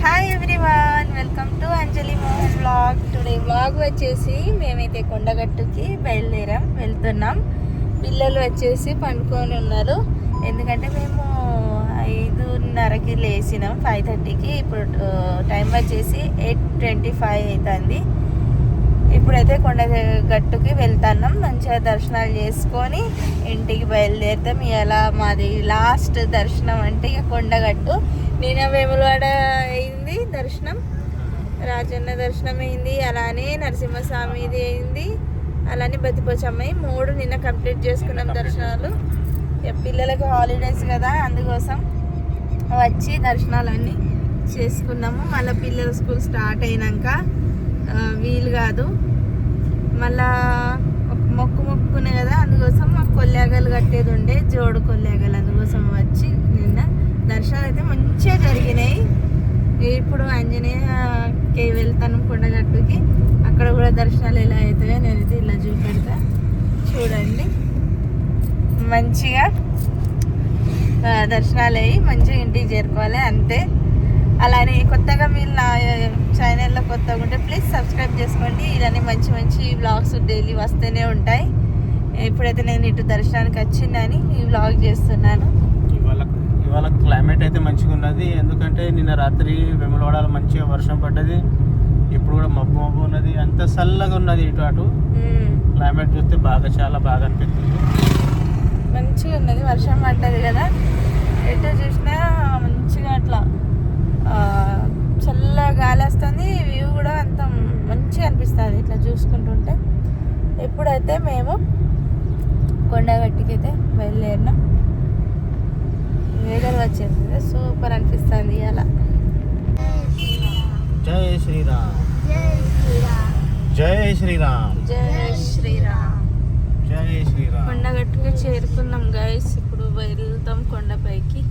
Hi everyone, welcome to Anjali Mohan vlog. Today vlog వచ్చేసి మేమైతే కొండగట్టుకి వెళ్తున్నాం. పిల్లలు వచ్చేసి పండుకొని ఉన్నారు, ఎందుకంటే మేము 5:30కి లేచినాం, 5:30కి. ఇప్పుడు టైం వచ్చేసి 8:25 అవుతుంది. ఇప్పుడైతే కొండగట్టుకి వెళ్తున్నాం. మంచిగా దర్శనాలు చేసుకొని ఇంటికి బయలుదేరుతాం. ఇలా మాది లాస్ట్ దర్శనం అంటే ఇక కొండగట్టు. నిన్న వేములవాడ అయింది దర్శనం, రాజన్న దర్శనం అయింది, అలానే నరసింహస్వామిది అయింది, అలానే బతిపోచమ్మాయి 3 నిన్న కంప్లీట్ చేసుకున్నాం దర్శనాలు. పిల్లలకి హాలిడేస్ కదా, అందుకోసం వచ్చి దర్శనాలన్నీ చేసుకున్నాము. మళ్ళీ పిల్లల స్కూల్ స్టార్ట్ అయినాక వీలు కాదు, మళ్ళా మొక్కునే కదా, అందుకోసం మాకు కొల్లేగలు కట్టేది ఉండే, జోడు కొల్లేగలు, అందుకోసం వచ్చి నిన్న దర్శనాలు అయితే మంచిగా జరిగినాయి. ఇప్పుడు ఆంజనేయకి వెళ్తాను కొండగట్టుకి, అక్కడ కూడా దర్శనాలు ఎలా అవుతాయో నేనైతే ఇలా చూపెడతా, చూడండి. మంచిగా దర్శనాలు అయ్యి మంచిగా ఇంటికి చేరుకోవాలి, అంతే. అలానే కొత్తగా మీరు నా ఛానల్లో కొత్తగా ఉంటే ప్లీజ్ సబ్స్క్రైబ్ చేసుకోండి. ఇలానే మంచి మంచి వ్లాగ్స్ డైలీ వస్తూనే ఉంటాయి. ఇప్పుడైతే నేను ఇటు దర్శనానికి వచ్చిందని ఈ వ్లాగ్ చేస్తున్నాను. ఇవాళ క్లైమేట్ అయితే మంచిగా ఉన్నది, ఎందుకంటే నిన్న రాత్రి వేములవాడలో మంచిగా వర్షం పడ్డది. ఇప్పుడు కూడా మబ్బు ఉన్నది, అంత చల్లగా ఉన్నది. ఇటు అటు క్లైమేట్ చూస్తే చాలా బాగా అనిపిస్తుంది. మంచిగా ఉన్నది, వర్షం పడ్డది కదా, ఎటు చూసినా మంచిగా అట్లా చల్ల గాలి వస్తుంది. వ్యూ కూడా అంత మంచిగా అనిపిస్తుంది ఇట్లా చూసుకుంటుంటే. ఎప్పుడైతే మేము కొండగట్టుకి అయితే బయలుదేరినాం. వేగలు వచ్చేసి సూపర్ అనిపిస్తుంది అలా. జై శ్రీరామ్, జై శ్రీరామ్, జై శ్రీరామ్, జై శ్రీరామ్. కొండగట్టుకి చేరుకున్నాం గైస్. ఇప్పుడు వెళ్తాం కొండపైకి.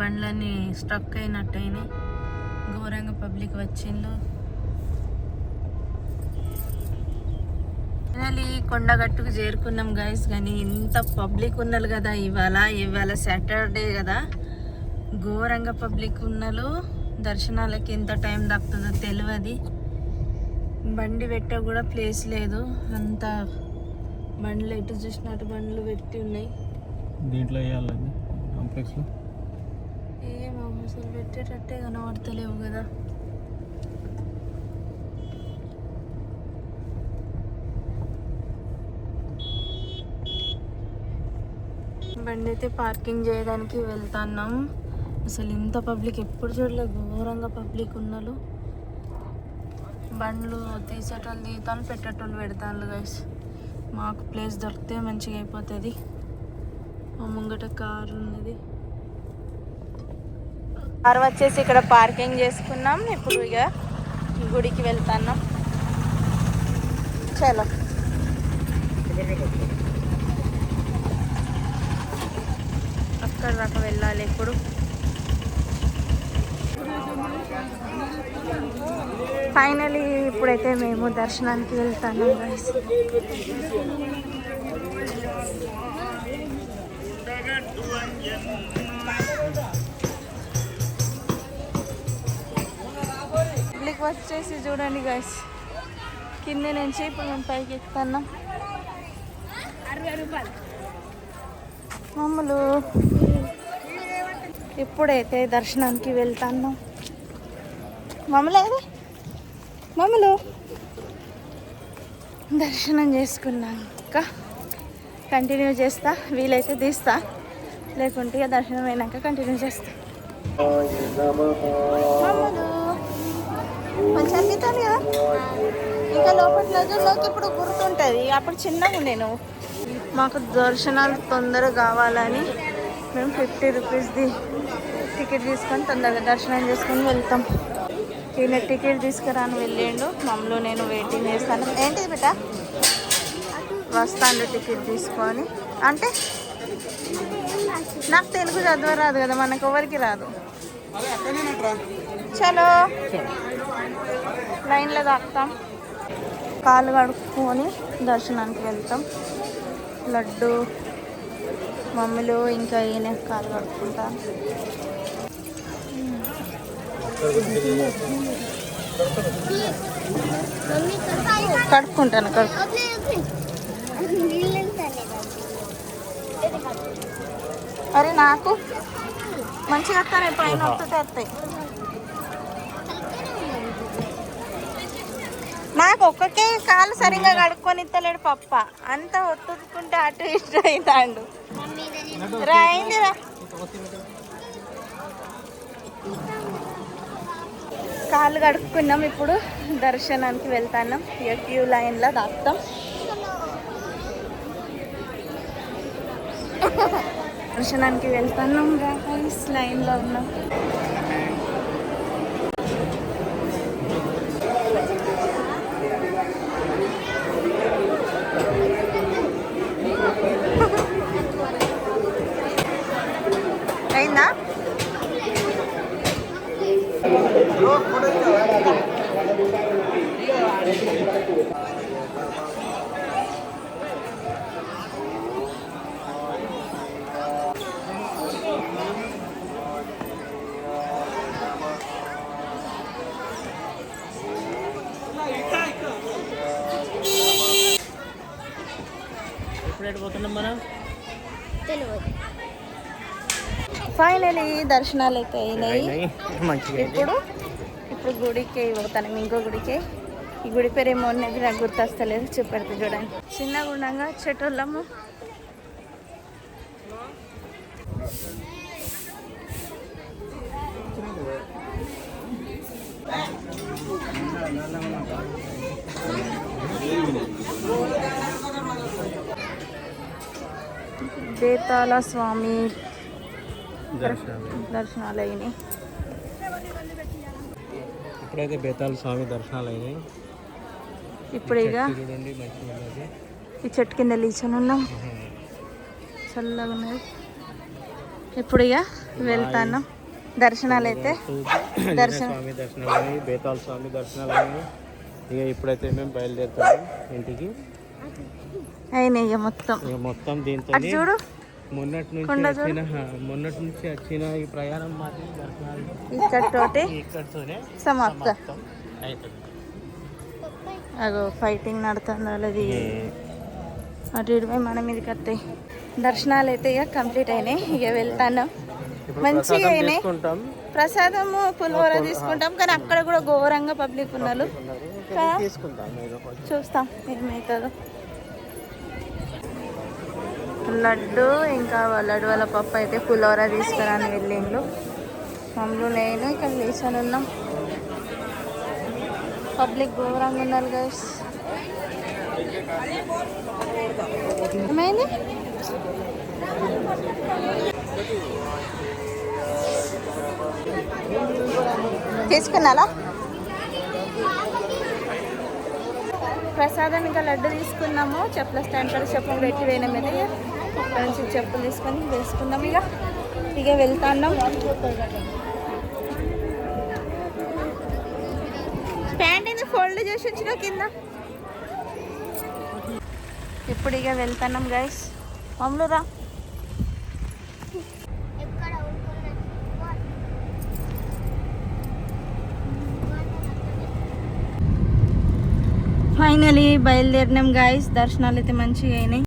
బండ్లన్నీ స్ట్రక్ అయినట్టయినాయి, ఘోరంగా పబ్లిక్ వచ్చిండ్రు. ఫైనలీ కొండగట్టుకు చేరుకున్నాం గైస్. కానీ ఇంత పబ్లిక్ ఉన్నారు కదా, ఇవాళ సాటర్డే కదా, ఘోరంగా పబ్లిక్ ఉన్నారు. దర్శనాలకి ఎంత టైం దక్కుతుందో తెలియదు. బండి పెట్టే కూడా ప్లేస్ లేదు, అంత బండ్లు ఎటు చూసినట్టు బండ్లు పెట్టి ఉన్నాయి. దీంట్లో వేయాలండి కాంప్లెక్స్లో, ఏమో అసలు పెట్టేటట్టే కనబడతలేవు కదా. బండి అయితే పార్కింగ్ చేయడానికి వెళ్తున్నాం. అసలు ఇంత పబ్లిక్ ఎప్పుడు చూడలేదు, ఘోరంగా పబ్లిక్ ఉన్నారు. బండ్లు తీసేటోళ్ళు తీతాను, పెట్టేటోళ్ళు పెడతాను గైస్. మాకు ప్లేస్ దొరికితే మంచిగా అయిపోతుంది. మా ముంగట కారు ఉన్నది, కారు వచ్చేసి ఇక్కడ పార్కింగ్ చేసుకున్నాం. ఇప్పుడు ఇక గుడికి వెళ్తున్నాం. చలో అక్కడ దాకా వెళ్ళాలి ఇప్పుడు. ఫైనలీ ఇప్పుడైతే మేము దర్శనానికి వెళ్తాము గైస్. పబ్లిక్ వచ్చేసి చూడండి గైస్, కింద నుంచి ఇప్పుడు మేము పైకి ఎక్కుతున్నాం. మమ్మలు ఇప్పుడైతే దర్శనానికి వెళ్తాను. మమ్మలేదు మమ్మలు దర్శనం చేసుకున్నాక కంటిన్యూ చేస్తా, వీలైతే తీస్తా, లేకుంటే ఇక దర్శనం అయినాక కంటిన్యూ చేస్తా. మమ్మలు మంచి అనిపిస్తాను కదా, ఇంకా లోపట్లోకి ఇప్పుడు గుర్తుంటుంది, అప్పుడు చిన్నగా నేను. మాకు దర్శనాలు తొందరగా కావాలని మేము 50 రూపీస్ది టికెట్ తీసుకొని తొందరగా దర్శనం చేసుకొని వెళ్తాం. ఈయన టికెట్ తీసుకురాని వెళ్ళిండు, మమ్మల్ని నేను వెయిటింగ్ చేస్తాను. ఏంటిది బిడ్డ? వస్తాను టికెట్ తీసుకొని. అంటే నాకు తెలుగు చదవరాదు కదా, మనకు ఎవరికి రాదు. చలో లైన్లో దాక్తాం, కాళ్ళు కడుక్కొని దర్శనానికి వెళ్తాం. లడ్డు మమ్మీలు ఇంకా ఈయన కాలు కడుక్కుంటాను. కడుక్కుంటాను అరే నాకు మంచిగా వస్తాను, పైన వస్తుంటే వస్తాయి. నాకు ఒక్కకే కాలు సరిగ్గా కడుక్కొని ఇస్తలేడు పప్ప, అంతా ఒత్తుకుంటే అటు ఇటు అవుతాడు. రాయిందిరా కాళ్ళు కడుక్కున్నాం, ఇప్పుడు దర్శనానికి వెళ్తాం. ఇక క్యూ లైన్లో దాక్తాం. దర్శనానికి వెళ్తున్నాం, లైన్లో ఉన్నాం. అయిందా? పోతున్నాం మనం. ఫైనలీ దర్శనాలు అయితే అయినాయి. ఇప్పుడు గుడికి పోతాను, ఇంకో గుడికి. ఈ గుడి పేరు ఏమో అనేది నాకు గుర్తొస్తలేదు, చూపెడతా చూడండి. చిన్నగా ఉండగా చెట్టులము. బేతాళ స్వామి దర్శనాలు అయినాయి. ఇప్పుడైతే బేతాళ స్వామి దర్శనాలు అయినాయి. ఇప్పుడు ఇక ఈ చెట్టు కింద లీచని ఉన్నాం, చల్లగా ఉన్నది. ఇప్పుడు ఇక వెళ్తాను. దర్శనాలు అయితే స్వామి దర్శనాలు అయినాయి, బేతాళ స్వామి దర్శనాలు అయినాయి. ఇక ఇప్పుడైతే మేము బయలుదేరుతాము ఇంటికి. అయినాయి ఇక మొత్తం దీంతో చూడు. మొన్నటి నుంచి వచ్చిన ఈ ప్రయాణం మాత్రం దర్శనాలు ఇక్కడితోనే సమాప్తం అవుతుంది. అగో ఫైటింగ్ నడుతుంది వాళ్ళది, అటు ఇటు మన మీదకి వస్తాయి. దర్శనాలు అయితే ఇక కంప్లీట్ అయినాయి. ఇక వెళ్తాను, మంచిగా అయినాయి. ప్రసాదము పులిహోర తీసుకుంటాం, కానీ అక్కడ కూడా ఘోరంగా పబ్లిక్ ఉన్నారు. చూస్తాం ఏమవుతుందో. లడ్డు ఇంకా లడ్డు వాళ్ళ పప్పు అయితే పులిహోర తీసుకురాని వెళ్ళిండు. మమ్మల్ని నేను ఇక్కడ లేచాను ఉన్నాం. పబ్లిక్ ఘోరంగా ఉన్నారు గైస్. ఏమైంది? తీసుకున్నారా ప్రసాదం? ఇంకా లడ్డు తీసుకున్నాము. చెప్పుల స్టాండ్ కాడ చెప్పులు పెట్టి వేయడం మీద అక్కడ నుంచి చెప్పులు తీసుకొని వేసుకున్నాము. ఇక వెళ్తాన్నాం. ప్యాంట్ ఎందుకు ఫోల్డ్ చేసి వచ్చిన కింద? ఇప్పుడు ఇక వెళ్తున్నాం గైస్. మమ్మల్ని రా. ఫైనలీ బయలుదేరినాం గైస్. దర్శనాలు అయితే మంచిగా అయినాయి.